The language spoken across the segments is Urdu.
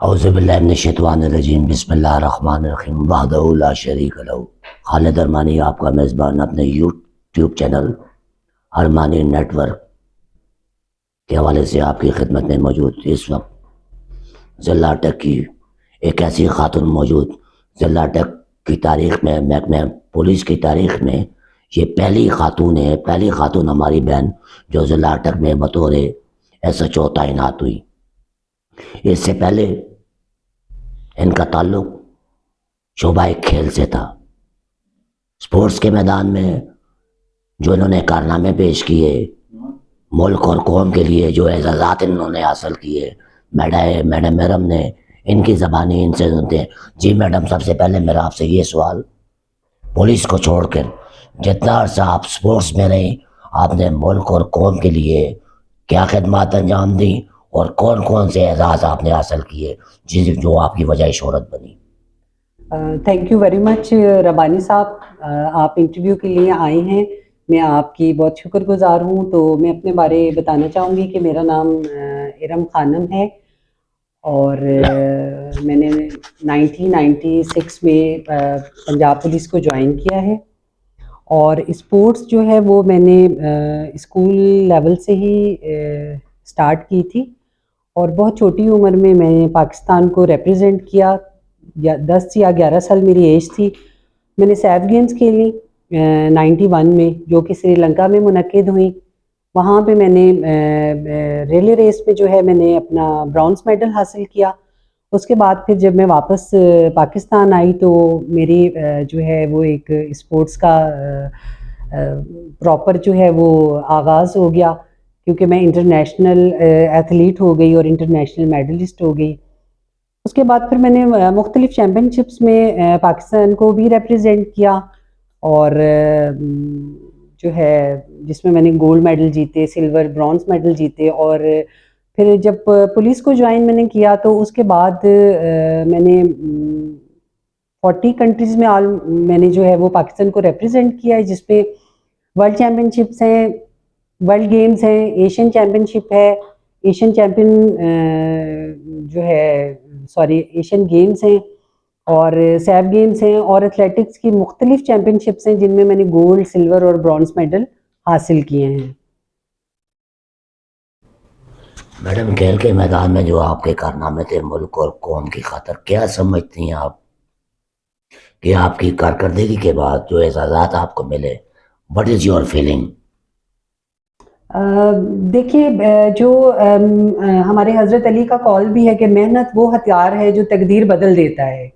اعوذ باللہ من الشیطان الرجیم بسم اللہ الرحمن الرحیم وحدہ لا شریک لہ خالد ارمانی آپ کا میزبان اپنے YouTube channel Armani net work کے حوالے سے آپ کی خدمت میں موجود اس وقت ضلع اٹک کی ایک ایسی خاتون موجود ضلع اٹک کی تاریخ میں محکمہ پولیس کی تاریخ میں یہ پہلی خاتون ہے، پہلی خاتون ہماری بہن جو ضلع اٹک میں بطور SHO تعینات ہوئی۔ اس سے پہلے ان کا تعلق شعبہ کھیل سے تھا۔ سپورٹس کے میدان میں جو انہوں نے کارنامے پیش کیے، ملک اور قوم کے لیے جو اعزازات انہوں نے حاصل کیے، میڈم مرم نے ان کی زبانی ان سے سنتے ہیں۔ جی میڈم، سب سے پہلے میرا آپ سے یہ سوال، پولیس کو چھوڑ کر جتنا عرصہ آپ سپورٹس میں رہی، آپ نے ملک اور قوم کے لیے کیا خدمات انجام دیں اور کون کون سے اعزاز آپ نے حاصل کیے جو آپ کی وجہ شہرت بنی؟ تھینک یو ویری مچ ربانی صاحب، آپ انٹرویو کے لیے آئے ہیں، میں آپ کی بہت شکر گزار ہوں۔ تو میں اپنے بارے بتانا چاہوں گی کہ میرا نام ارم خانم ہے اور میں نے 1996 میں پنجاب پولیس کو جوائن کیا ہے، اور اسپورٹس جو ہے وہ میں نے اسکول لیول سے ہی سٹارٹ کی تھی، اور بہت چھوٹی عمر میں نے پاکستان کو ریپریزنٹ کیا۔ 10 یا 11 سال میری ایج تھی، میں نے سیف گیمز کھیلی 91 میں، جو کہ سری لنکا میں منعقد ہوئیں۔ وہاں پہ میں نے ریلے ریس میں جو ہے میں نے اپنا برونز میڈل حاصل کیا۔ اس کے بعد پھر جب میں واپس پاکستان آئی تو میری جو ہے وہ ایک اسپورٹس کا پراپر جو ہے وہ آغاز ہو گیا، کیونکہ میں انٹرنیشنل ایتھلیٹ ہو گئی اور انٹرنیشنل میڈلسٹ ہو گئی۔ اس کے بعد پھر میں نے مختلف چیمپئن شپس میں پاکستان کو بھی ریپریزنٹ کیا، اور جو ہے جس میں میں نے گولڈ میڈل جیتے، سلور، برونز میڈل جیتے۔ اور پھر جب پولیس کو جوائن میں نے کیا تو اس کے بعد میں نے 40 کنٹریز میں نے جو ہے وہ پاکستان کو ریپریزنٹ کیا ہے، جس پہ ورلڈ چیمپئن شپس ہیں، ورلڈ گیمز ہیں، ایشین چیمپئن شپ ہے، ایشین چیمپئن جو ہے ایشین گیمز ہیں، اور سیف گیمز ہیں، اور ایتھلیٹکس کی مختلف چیمپئن شپس ہیں جن میں میں نے گولڈ، سلور اور برونز میڈل حاصل کیے ہیں۔ میڈم، کھیل کے میدان میں جو آپ کے کارنامے تھے ملک اور قوم کی خاطر، کیا سمجھتی ہیں آپ کہ آپ کی کارکردگی کے بعد جو اعزازات آپ کو ملے، وٹ از یور فیلنگ؟ دیکھیے، جو ہمارے حضرت علی کا قول بھی ہے کہ محنت وہ ہتھیار ہے جو تقدیر بدل دیتا ہے۔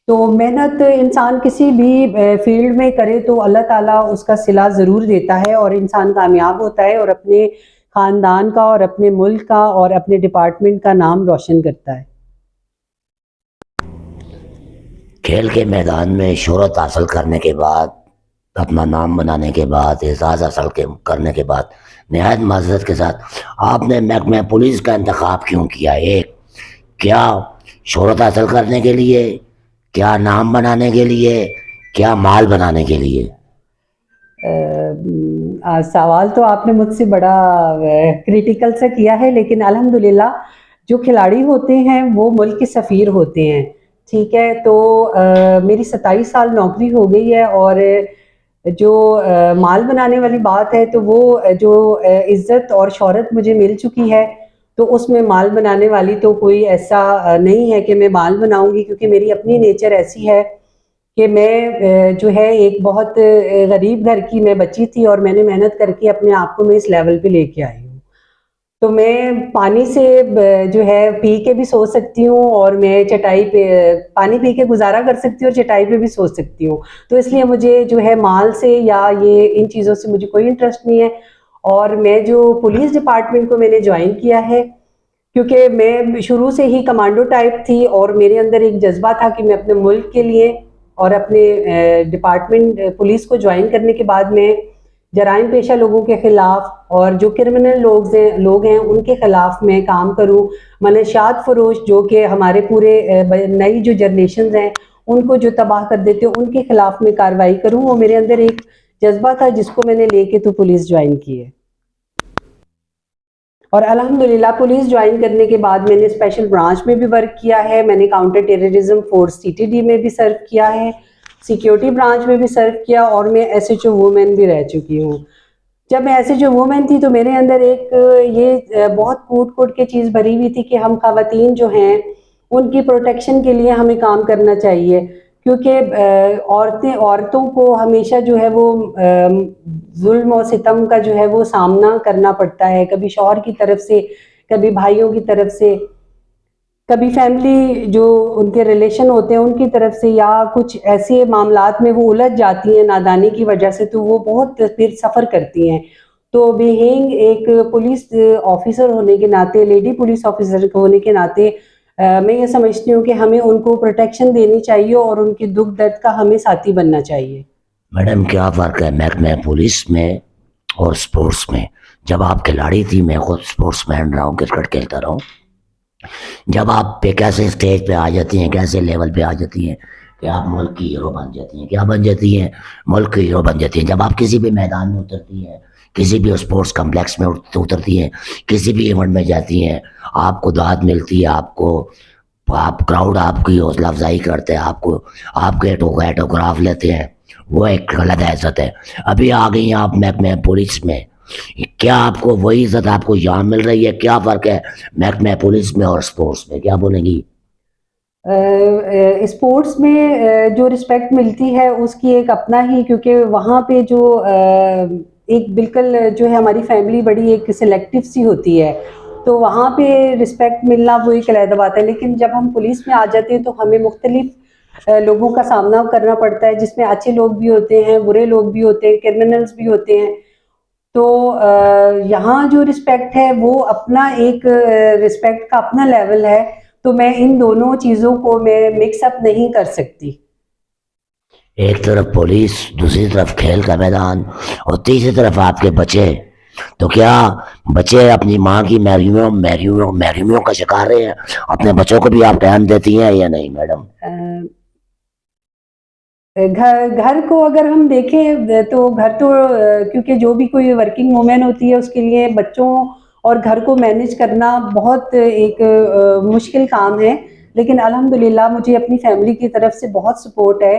تو محنت انسان کسی بھی فیلڈ میں کرے تو اللہ تعالیٰ اس کا صلہ ضرور دیتا ہے، اور انسان کامیاب ہوتا ہے اور اپنے خاندان کا اور اپنے ملک کا اور اپنے ڈپارٹمنٹ کا نام روشن کرتا ہے۔ کھیل کے میدان میں شہرت حاصل کرنے کے بعد، اپنا نام بنانے کے بعد، اعزاز حاصل کرنے کے بعد، نہایت معذرت کے ساتھ آپ نے محکمہ پولیس کا انتخاب کیوں کیا؟ ایک، کیا شہرت حاصل کرنے کے لیے، کیا نام بنانے کے لیے، کیا مال بنانے کے لیے؟ سوال تو آپ نے مجھ سے بڑا کریٹیکل سے کیا ہے، لیکن الحمدللہ جو کھلاڑی ہوتے ہیں وہ ملک کے سفیر ہوتے ہیں، ٹھیک ہے؟ تو میری 27 سال نوکری ہو گئی ہے، اور جو مال بنانے والی بات ہے تو وہ جو عزت اور شہرت مجھے مل چکی ہے، تو اس میں مال بنانے والی تو کوئی ایسا نہیں ہے کہ میں مال بناؤں گی، کیونکہ میری اپنی نیچر ایسی ہے کہ میں جو ہے ایک بہت غریب گھر کی میں بچی تھی، اور میں نے محنت کر کے اپنے آپ کو میں اس لیول پہ لے کے آئی ہوں۔ تو میں پانی سے جو ہے پی کے بھی سو سکتی ہوں، اور میں چٹائی پہ پانی پی کے گزارا کر سکتی ہوں، اور چٹائی پہ بھی سو سکتی ہوں۔ تو اس لیے مجھے جو ہے مال سے یا یہ ان چیزوں سے مجھے کوئی انٹرسٹ نہیں ہے۔ اور میں جو پولیس ڈپارٹمنٹ کو میں نے جوائن کیا ہے، کیونکہ میں شروع سے ہی کمانڈو ٹائپ تھی، اور میرے اندر ایک جذبہ تھا کہ میں اپنے ملک کے لیے اور اپنے ڈپارٹمنٹ پولیس کو جوائن کرنے کے بعد میں جرائم پیشہ لوگوں کے خلاف اور جو کرمنل لوگ ہیں ان کے خلاف میں کام کروں، منشیات فروش جو کہ ہمارے پورے نئی جو جنریشنز ہیں ان کو جو تباہ کر دیتے ہیں ان کے خلاف میں کارروائی کروں۔ وہ میرے اندر ایک جذبہ تھا جس کو میں نے لے کے تو پولیس جوائن کی ہے۔ اور الحمدللہ پولیس جوائن کرنے کے بعد میں نے اسپیشل برانچ میں بھی ورک کیا ہے، میں نے کاؤنٹر ٹیررزم فورس CTD میں بھی سرو کیا ہے، سیکیورٹی برانچ میں بھی سرو کیا، اور میں SHO وومین بھی رہ چکی ہوں۔ جب میں SHO وومین تھی تو میرے اندر ایک یہ بہت کوٹ کوٹ کے چیز بھری ہوئی تھی کہ ہم خواتین جو ہیں ان کی پروٹیکشن کے لیے ہمیں کام کرنا چاہیے، کیونکہ عورتوں کو ہمیشہ جو ہے وہ ظلم و ستم کا جو ہے وہ سامنا کرنا پڑتا ہے، کبھی شوہر کی طرف سے، کبھی بھائیوں کی طرف سے، کبھی فیملی جو ان کے ریلیشن ہوتے ہیں ان کی طرف سے، یا کچھ ایسے معاملات میں وہ الجھ جاتی ہیں نادانی کی وجہ سے، تو وہ بہت پھر سفر کرتی ہیں۔ تو بینگ ایک پولیس آفیسر ہونے کے ناطے، لیڈی پولیس آفیسر ہونے کے ناطے، میں یہ سمجھتی ہوں کہ ہمیں ان کو پروٹیکشن دینی چاہیے اور ان کے دکھ درد کا ہمیں ساتھی بننا چاہیے۔ میڈم کیا فرق ہے محکمہ پولیس میں اور سپورٹس میں؟ جب آپ کھلاڑی تھی، میں خود سپورٹس مین رہا ہوں، کرکٹ کھیلتا رہا ہوں، جب آپ پہ کیسے اسٹیج پہ آ جاتی ہیں، کیسے لیول پہ آ جاتی ہیں کہ آپ ملک کی ہیرو بن جاتی ہیں، کیا بن جاتی ہیں؟ ملک کی ہیرو بن جاتی ہیں۔ جب آپ کسی بھی میدان میں اترتی ہیں، کسی بھی اسپورٹس کمپلیکس میں اترتی ہیں، کسی بھی ایونٹ میں جاتی ہیں، آپ کو دعات ملتی ہے، آپ کراؤڈ آپ کی حوصلہ افزائی کرتے ہیں، آپ کے ایٹوگراف لیتے ہیں، وہ ایک غلط عزت ہے۔ ابھی آ گئی ہیں آپ محکمہ پولیس میں، کیا آپ کو وہی عزت آپ کو یہاں مل رہی ہے؟ کیا فرق ہے محکمہ پولیس میں اور سپورٹس میں؟ کیا بولیں گی؟ اسپورٹس میں جو رسپیکٹ ملتی ہے اس کی ایک اپنا ہی، کیونکہ وہاں پہ جو ایک بالکل جو ہے ہماری فیملی بڑی ایک سلیکٹیو سی ہوتی ہے، تو وہاں پہ رسپیکٹ ملنا وہ ایک علیحدہ بات ہے۔ لیکن جب ہم پولیس میں آ جاتے ہیں تو ہمیں مختلف لوگوں کا سامنا کرنا پڑتا ہے، جس میں اچھے لوگ بھی ہوتے ہیں، برے لوگ بھی ہوتے ہیں، کرمنلز بھی ہوتے ہیں۔ تو یہاں جو رسپیکٹ ہے وہ اپنا ایک رسپیکٹ کا اپنا لیول ہے، تو میں ان دونوں چیزوں کو میں مکس اپ نہیں کر سکتی۔ ایک طرف پولیس، دوسری طرف کھیل کا میدان، اور تیسری طرف آپ کے بچے، تو کیا بچے اپنی ماں کی محرومیوں کا شکار رہے ہیں؟ اپنے بچوں کو بھی آپ ٹائم دیتی ہیں یا نہیں میڈم؟ گھر کو اگر ہم دیکھیں تو گھر تو کیونکہ جو بھی کوئی ورکنگ وومن ہوتی ہے اس کے لیے بچوں اور گھر کو مینج کرنا بہت ایک مشکل کام ہے، لیکن الحمدللہ مجھے اپنی فیملی کی طرف سے بہت سپورٹ ہے۔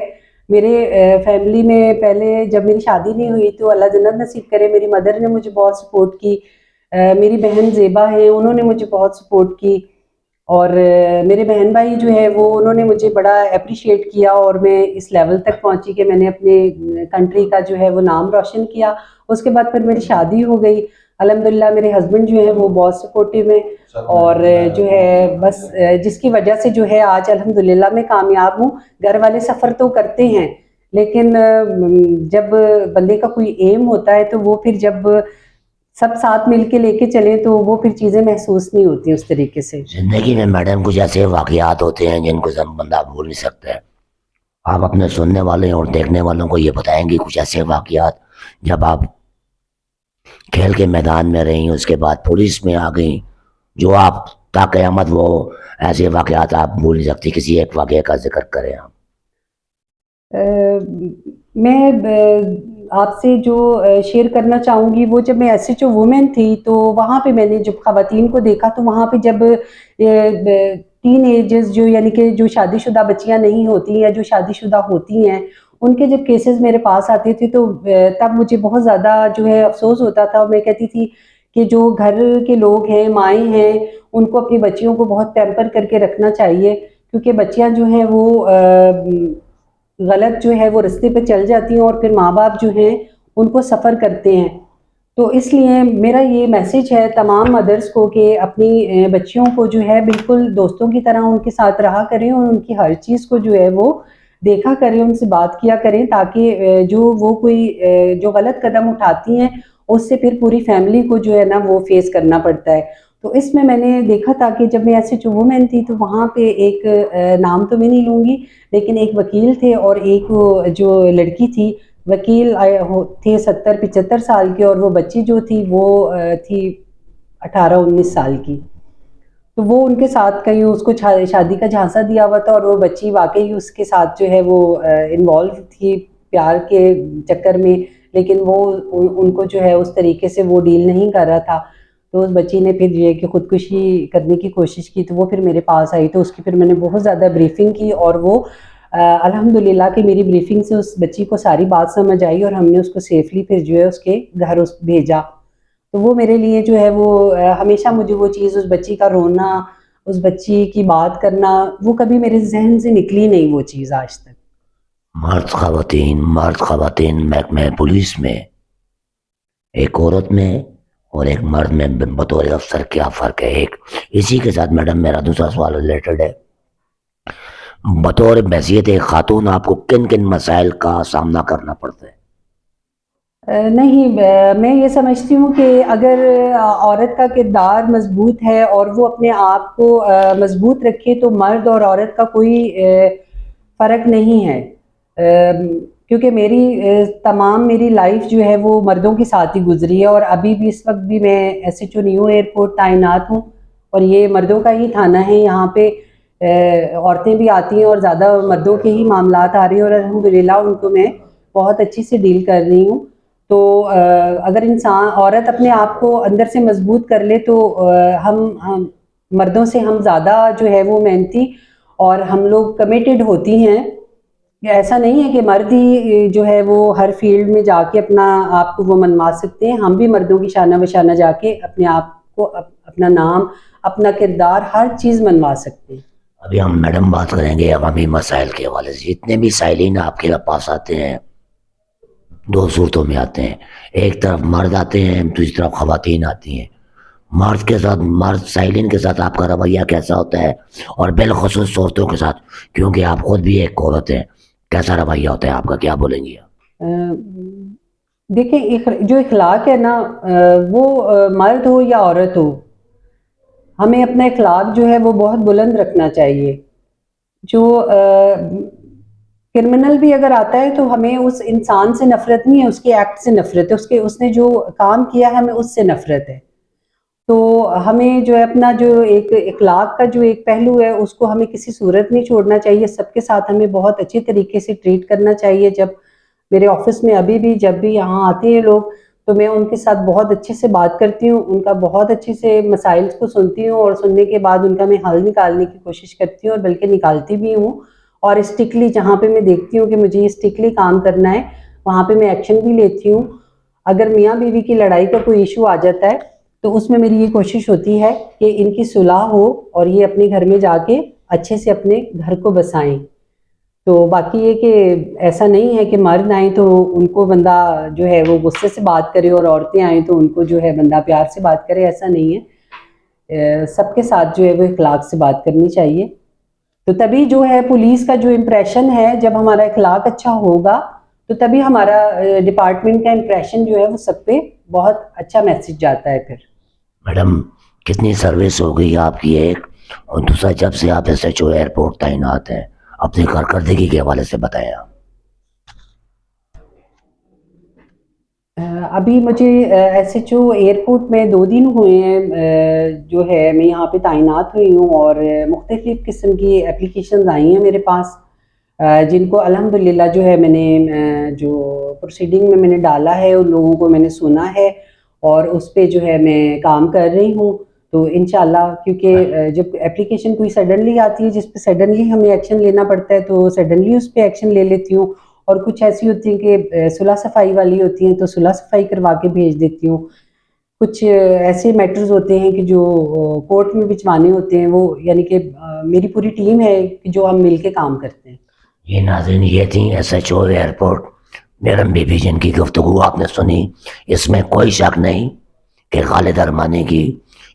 میرے فیملی میں پہلے جب میری شادی نہیں ہوئی تو اللہ جنت نصیب کرے، میری مدر نے مجھے بہت سپورٹ کی، میری بہن زیبا ہے انہوں نے مجھے بہت سپورٹ کی، اور میرے بہن بھائی جو ہے وہ انہوں نے مجھے بڑا اپریشیٹ کیا، اور میں اس لیول تک پہنچی کہ میں نے اپنے کنٹری کا جو ہے وہ نام روشن کیا۔ اس کے بعد پھر میری شادی ہو گئی، الحمدللہ میرے ہسبینڈ جو ہے وہ بہت سپورٹیو ہیں، اور جو ہے بس جس کی وجہ سے جو ہے آج الحمدللہ میں کامیاب ہوں۔ گھر والے سفر تو کرتے ہیں، لیکن جب بندے کا کوئی ایم ہوتا ہے تو وہ پھر جب سب ساتھ مل کے لے کے چلیں تو وہ پھر چیزیں محسوس نہیں ہوتی اس طریقے سے۔ زندگی میں میڈم کچھ ایسے واقعات ہوتے ہیں جن کو بندہ بھول نہیں سکتا ہے، آپ اپنے سننے والے اور دیکھنے والوں کو یہ بتائیں گے کچھ ایسے واقعات جب آپ کھیل کے میدان میں رہیں، اس کے بعد پولیس میں آ گئیں، جو آپ تا قیامت وہ ایسے واقعات آپ بھول نہیں سکتی؟ کسی ایک واقعے کا ذکر کریں آپ۔ میں آپ سے جو شیئر کرنا چاہوں گی، وہ جب میں SHO وومن تھی تو وہاں پہ میں نے جب خواتین کو دیکھا تو وہاں پہ جب ٹین ایجز جو یعنی کہ جو شادی شدہ بچیاں نہیں ہوتی یا جو شادی شدہ ہوتی ہیں، ان کے جب کیسز میرے پاس آتے تھے تو تب مجھے بہت زیادہ جو ہے افسوس ہوتا تھا، اور میں کہتی تھی کہ جو گھر کے لوگ ہیں، مائیں ہیں، ان کو اپنی بچیوں کو بہت پیمپر کر کے رکھنا چاہیے، کیونکہ بچیاں جو ہیں وہ غلط جو ہے وہ رستے پہ چل جاتی ہیں، اور پھر ماں باپ جو ہیں ان کو سفر کرتے ہیں۔ تو اس لیے میرا یہ میسیج ہے تمام مدرس کو کہ اپنی بچیوں کو جو ہے بالکل دوستوں کی طرح ان کے ساتھ رہا کریں، اور ان کی ہر چیز کو جو ہے وہ دیکھا کریں، ان سے بات کیا کریں، تاکہ جو وہ کوئی جو غلط قدم اٹھاتی ہیں اس سے پھر پوری فیملی کو جو ہے نا وہ فیس کرنا پڑتا ہے۔ تو اس میں نے دیکھا تھا کہ جب میں SHO وومن تھی تو وہاں پہ ایک نام تو میں نہیں لوں گی، لیکن ایک وکیل تھے اور ایک جو لڑکی تھی، وکیل تھے 70-75 سال کے، اور وہ بچی جو تھی وہ تھی 18-19 سال کی۔ تو وہ ان کے ساتھ کہیں اس کو شادی کا جھانسا دیا ہوا تھا، اور وہ بچی واقعی اس کے ساتھ جو ہے وہ انوالو تھی پیار کے چکر میں، لیکن وہ ان کو جو ہے اس طریقے سے وہ ڈیل نہیں کر رہا تھا۔ تو اس بچی نے پھر یہ کہ خودکشی کرنے کی کوشش کی، تو وہ پھر میرے پاس آئی، تو اس کی پھر میں نے بہت زیادہ بریفنگ کی، اور وہ الحمدللہ کہ میری بریفنگ سے اس بچی کو ساری بات سمجھ آئی، اور ہم نے اس کو سیفلی پھر جو ہے اس کے گھر بھیجا۔ تو وہ میرے لیے جو ہے وہ ہمیشہ مجھے وہ چیز، اس بچی کا رونا، اس بچی کی بات کرنا، وہ کبھی میرے ذہن سے نکلی نہیں وہ چیز آج تک۔ مرد خواتین محکمہ پولیس میں ایک عورت میں اور ایک مرد میں بطور افسر کیا فرق ہے؟ ایک اسی کے ساتھ میڈم میرا دوسرا سوال ریلیٹڈ ہے، بطور بحیثیت ایک خاتون آپ کو کن کن مسائل کا سامنا کرنا پڑتا ہے؟ نہیں، میں یہ سمجھتی ہوں کہ اگر عورت کا کردار مضبوط ہے اور وہ اپنے آپ کو مضبوط رکھے تو مرد اور عورت کا کوئی فرق نہیں ہے، کیونکہ میری لائف جو ہے وہ مردوں کے ساتھ ہی گزری ہے، اور ابھی بھی اس وقت بھی میں SHO نیو ایئرپورٹ تعینات ہوں، اور یہ مردوں کا ہی تھانہ ہے، یہاں پہ عورتیں بھی آتی ہیں اور زیادہ مردوں کے ہی معاملات آ رہے ہیں، اور الحمدللہ ان کو میں بہت اچھی سے ڈیل کر رہی ہوں۔ تو اگر عورت اپنے آپ کو اندر سے مضبوط کر لے تو ہم مردوں سے ہم زیادہ جو ہے وہ محنتی اور ہم لوگ کمیٹڈ ہوتی ہیں۔ ایسا نہیں ہے کہ مرد ہی جو ہے وہ ہر فیلڈ میں جا کے اپنا آپ کو وہ منوا سکتے ہیں، ہم بھی مردوں کی شانہ بشانہ جا کے اپنے آپ کو اپنا نام، اپنا کردار، ہر چیز منوا سکتے ہیں۔ ابھی ہم میڈم بات کریں گے عوامی مسائل کے حوالے سے۔ جتنے بھی سائلین آپ کے پاس آتے ہیں دو صورتوں میں آتے ہیں، ایک طرف مرد آتے ہیں، دوسری طرف خواتین آتی ہیں۔ مرد سائلین کے ساتھ آپ کا رویہ کیسا ہوتا ہے، اور بالخصوص عورتوں کے ساتھ، کیونکہ آپ خود بھی ایک عورت ہیں، کیسا رویہ ہوتا ہے آپ کا، کیا بولیں گے؟ دیکھیں، جو اخلاق ہے نا، وہ مرد ہو یا عورت ہو، ہمیں اپنا اخلاق جو ہے وہ بہت بلند رکھنا چاہیے۔ جو کرمنل بھی اگر آتا ہے تو ہمیں اس انسان سے نفرت نہیں ہے، اس کے ایکٹ سے نفرت ہے، اس نے جو کام کیا ہے ہمیں اس سے نفرت ہے۔ تو ہمیں جو ہے اپنا جو ایک اخلاق کا جو ایک پہلو ہے اس کو ہمیں کسی صورت نہیں چھوڑنا چاہیے، سب کے ساتھ ہمیں بہت اچھی طریقے سے ٹریٹ کرنا چاہیے۔ جب میرے آفس میں ابھی بھی جب بھی یہاں آتے ہیں لوگ تو میں ان کے ساتھ بہت اچھے سے بات کرتی ہوں، ان کا بہت اچھے سے مسائل کو سنتی ہوں، اور سننے کے بعد ان کا میں حل نکالنے کی کوشش کرتی ہوں، اور بلکہ نکالتی بھی ہوں، اور اسٹرکٹلی جہاں پہ میں دیکھتی ہوں کہ مجھے اسٹرکٹلی کام کرنا ہے وہاں پہ میں ایکشن بھی لیتی ہوں۔ اگر میاں بیوی کی لڑائی کا کوئی ایشو آ جاتا ہے تو اس میں میری یہ کوشش ہوتی ہے کہ ان کی صلح ہو اور یہ اپنے گھر میں جا کے اچھے سے اپنے گھر کو بسائیں۔ تو باقی یہ کہ ایسا نہیں ہے کہ مرد آئیں تو ان کو بندہ جو ہے وہ غصے سے بات کرے، اور عورتیں آئیں تو ان کو جو ہے بندہ پیار سے بات کرے، ایسا نہیں ہے۔ سب کے ساتھ جو ہے وہ اخلاق سے بات کرنی چاہیے، تو تبھی جو ہے پولیس کا جو امپریشن ہے، جب ہمارا اخلاق اچھا ہوگا تو تبھی ہمارا ڈپارٹمنٹ کا امپریشن جو ہے وہ سب پہ بہت اچھا میسج جاتا ہے۔ پھر میڈم کتنی سروس ہو گئی آپ کی، ایک، اور دوسرا جب سے آپ SHO ایئرپورٹ تعینات ہیں اپنی کارکردگی کے حوالے سے بتائیں آپ۔ ابھی مجھے SHO ایئرپورٹ میں 2 دن ہوئے ہیں جو ہے میں یہاں پہ تعینات ہوئی ہوں، اور مختلف قسم کی اپلیکیشنز آئی ہیں میرے پاس، جن کو الحمدللہ جو ہے میں نے جو پروسیڈنگ میں نے ڈالا ہے، ان لوگوں کو میں نے سنا ہے اور اس پہ جو ہے میں کام کر رہی ہوں۔ تو انشاءاللہ، کیونکہ جب اپلیکیشن کوئی سڈنلی آتی ہے جس پہ سڈنلی ہمیں ایکشن لینا پڑتا ہے تو سڈنلی اس پہ ایکشن لے لیتی ہوں، اور کچھ ایسی ہوتی ہیں کہ صلح صفائی والی ہوتی ہیں تو صلح صفائی کروا کے بھیج دیتی ہوں۔ کچھ ایسے میٹرز ہوتے ہیں کہ جو کورٹ میں بھجوانے ہوتے ہیں، وہ یعنی کہ میری پوری ٹیم ہے کہ جو ہم مل کے کام کرتے ہیں۔ یہ ناظرین، یہ تھیں SHO ایئرپورٹ میڈم بی بی، جن کی گفتگو آپ نے سنی۔ اس میں کوئی شک نہیں کہ خالد ارمانی کی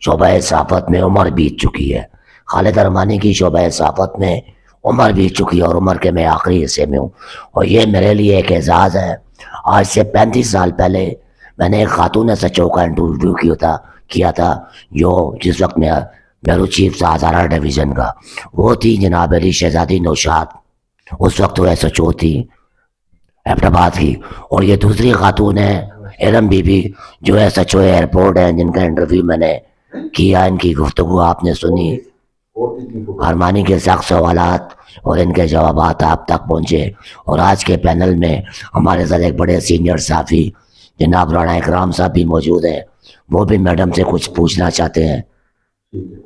شعبہ صحافت میں عمر بیت چکی ہے، خالد ارمانی کی شعبہ صحافت میں عمر بیت چکی ہے، اور عمر کے میں آخری حصے میں ہوں، اور یہ میرے لیے ایک اعزاز ہے۔ آج سے 35 سال پہلے میں نے ایک خاتون SHO کا انٹرویو کیا تھا جو جس وقت میں بیورو چیف تھا ہزارہ ڈویژن کا، وہ تھی جناب علی شہزادی نوشاد، اس وقت وہ SHO تھی ایبٹ آباد کی۔ اور یہ دوسری خاتون ہے ارم بی بی جو SHO ایئرپورٹ ہے، جن کا انٹرویو میں نے کیا، ان کی گفتگو آپ نے سنی، ارمانی کے سخت سوالات اور ان کے جوابات آپ تک پہنچے۔ اور آج کے پینل میں ہمارے ساتھ ایک بڑے سینئر صحافی جناب رانا اکرام صاحب بھی موجود ہیں، وہ بھی میڈم سے کچھ پوچھنا چاہتے ہیں. ٹھیک ہے.